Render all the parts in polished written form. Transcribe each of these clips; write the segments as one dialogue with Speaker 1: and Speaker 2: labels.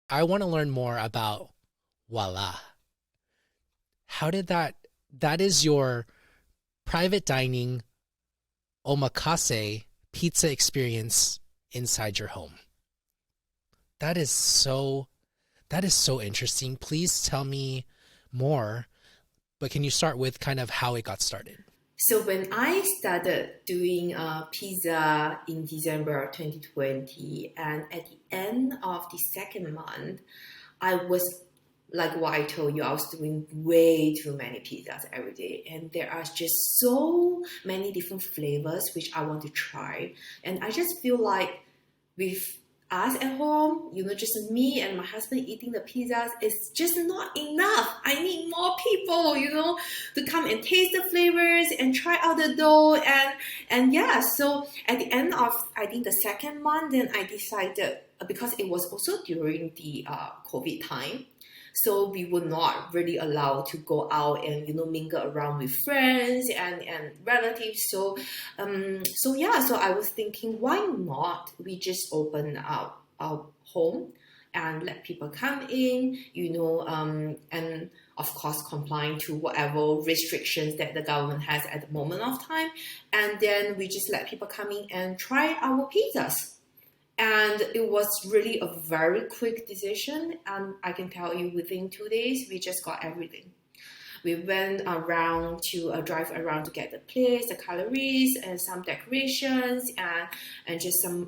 Speaker 1: I want to learn more about Voila. How did that is your private dining omakase pizza experience inside your home. That is so that is so interesting. Please tell me more, but can you start with kind of how it got started?
Speaker 2: So when I started doing pizza in December of 2020, and at the end of the second month, I was like what I told you, I was doing way too many pizzas every day, and there are just so many different flavors which I want to try, and I just feel like with us at home, just me and my husband eating the pizzas, it's just not enough. I need more people, to come and taste the flavors and try out the dough and yeah. So at the end of I think the second month, then I decided because it was also during the COVID time. So we were not really allowed to go out and mingle around with friends and relatives. So yeah, so I was thinking, why not we just open our home and let people come in, and of course complying to whatever restrictions that the government has at the moment of time, and then we just let people come in and try our pizzas. And it was really a very quick decision. And I can tell you, within 2 days, we just got everything. We went around to drive around to get the place, the calories, and some decorations, and just some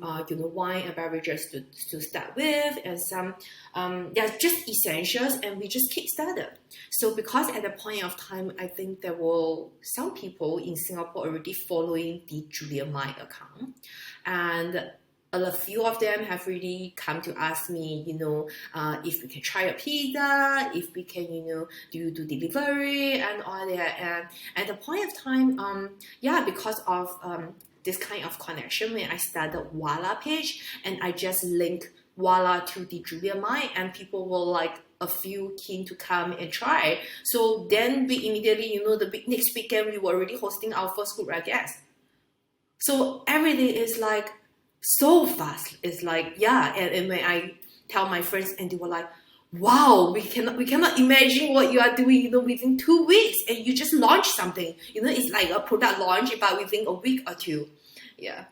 Speaker 2: wine and beverages to start with, and some yeah, just essentials, and we just kick started. So because at the point of time, I think there were some people in Singapore already following the Juliet account, and a few of them have really come to ask me, if we can try a pizza, if we can, do delivery and all that. And at the point of time, yeah, because of this kind of connection, when I started Voila page and I just link Voila to the Julia Mai, and people were like a few keen to come and try. So then we immediately, next weekend we were already hosting our first group, I guess. So everything is like so fast. It's like, yeah, and when I tell my friends, and they were like, wow, we cannot imagine what you are doing, within 2 weeks, and you just launch something. It's like a product launch, but within a week or two. Yeah.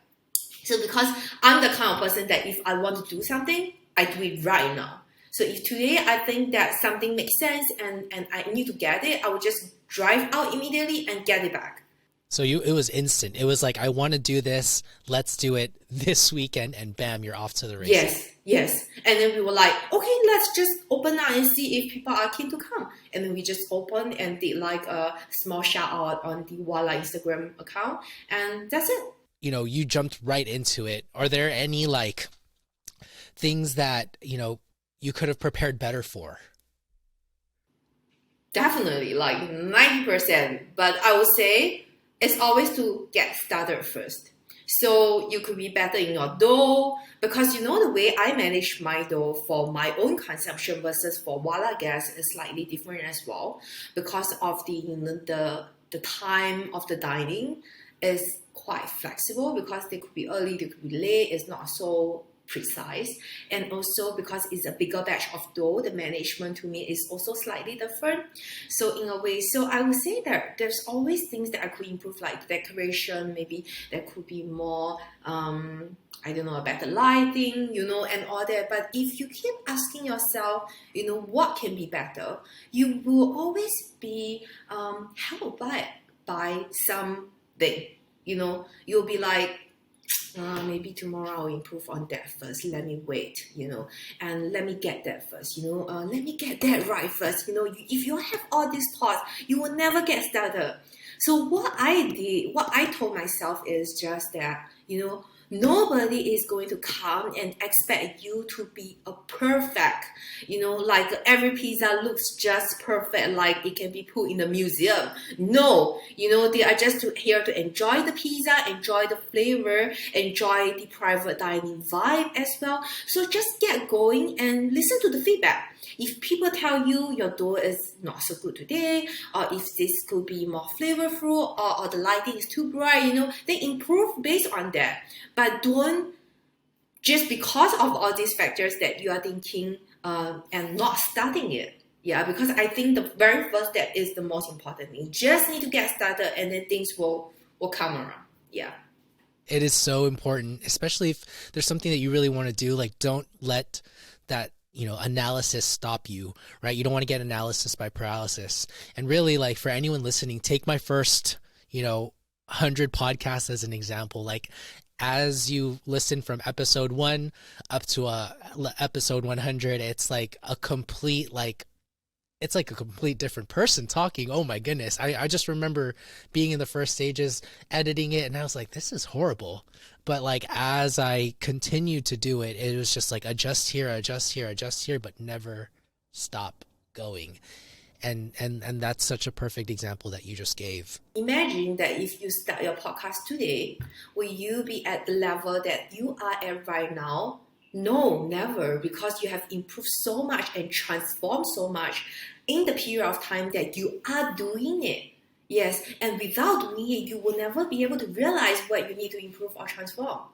Speaker 2: So because I'm the kind of person that if I want to do something, I do it right now. So if today I think that something makes sense and I need to get it, I will just drive out immediately and get it back.
Speaker 1: So it was instant. It was like I want to do this. Let's do it this weekend, and bam, you're off to the races.
Speaker 2: Yes, yes. And then we were like, okay, let's just open now and see if people are keen to come. And then we just opened and did like a small shout out on the Walla Instagram account. And that's it.
Speaker 1: You jumped right into it. Are there any like things that, you could have prepared better for?
Speaker 2: Definitely like 90%. But I would say it's always to get started first. So you could be better in your dough, because the way I manage my dough for my own consumption versus for Walla gas is slightly different as well, because of the time of the dining is quite flexible, because they could be early, they could be late. It's not so precise, and also because it's a bigger batch of dough, the management to me is also slightly different. So in a way, so I would say that there's always things that I could improve, like decoration. Maybe there could be more I don't know, a better lighting, and all that. But if you keep asking yourself, what can be better, you will always be held by something. You'll be like, maybe tomorrow I'll improve on that first. Let me wait, and let me get that first, let me get that right first. If you have all these thoughts, you will never get started. So what I told myself is just that, nobody is going to come and expect you to be a perfect, like every pizza looks just perfect, like it can be put in a museum. No, they are just here to enjoy the pizza, enjoy the flavor, enjoy the private dining vibe as well. So just get going and listen to the feedback. If people tell you your dough is not so good today, or if this could be more flavorful, or the lighting is too bright, then improve based on that. But don't, just because of all these factors that you are thinking, and not starting it. Yeah, because I think the very first step is the most important thing. You just need to get started, and then things will come around. Yeah.
Speaker 1: It is so important, especially if there's something that you really want to do. Like, don't let that, analysis stop you, right? You don't want to get analysis by paralysis. And really, like, for anyone listening, take my first, 100 podcasts as an example. Like, as you listen from episode 1 up to episode 100, it's like a complete different person talking. Oh my goodness. I just remember being in the first stages, editing it, and I was like, this is horrible. But like as I continued to do it, it was just like adjust here, adjust here, adjust here, but never stop going. And that's such a perfect example that you just gave.
Speaker 2: Imagine that if you start your podcast today, will you be at the level that you are at right now? No, never, because you have improved so much and transformed so much in the period of time that you are doing it. Yes, and without doing it, you will never be able to realize what you need to improve or transform.